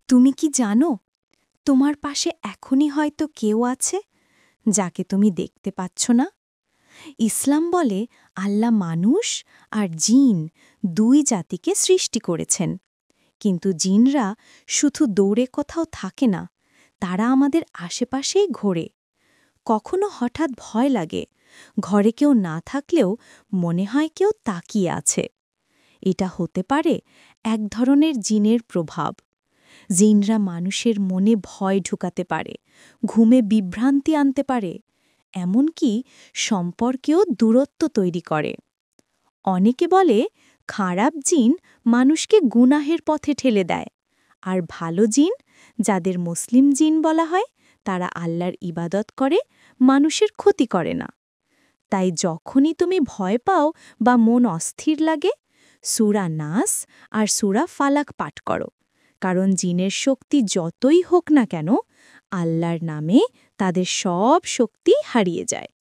তুমি কি জানো, তোমার পাশে এখনই হয়তো কেউ আছে যাকে তুমি দেখতে পাচ্ছ না। ইসলাম বলে আল্লাহ মানুষ আর জিন দুই জাতিকে সৃষ্টি করেছেন, কিন্তু জিনরা শুধু দৌড়ে কোথাও থাকে না, তারা আমাদের আশেপাশেই ঘোরে। কখনো হঠাৎ ভয় লাগে, ঘরে কেউ না থাকলেও মনে হয় কেউ তাকিয়ে আছে। এটা হতে পারে এক ধরনের জিনের প্রভাব। জিনরা মানুষের মনে ভয় ঢুকাতে পারে, ঘুমে বিভ্রান্তি আনতে পারে, এমনকি সম্পর্কেও দূরত্ব তৈরি করে। অনেকে বলে খারাপ জিন মানুষকে গুনাহের পথে ঠেলে দেয়, আর ভালো জিন, যাদের মুসলিম জিন বলা হয়, তারা আল্লাহর ইবাদত করে, মানুষের ক্ষতি করে না। তাই যখনই তুমি ভয় পাও বা মন অস্থির লাগে, সূরা নাস আর সূরা ফালাক পাঠ করো, কারণ জিনের শক্তি যতই হোক না কেন, আল্লাহর নামে তাদের সব শক্তি হারিয়ে যায়।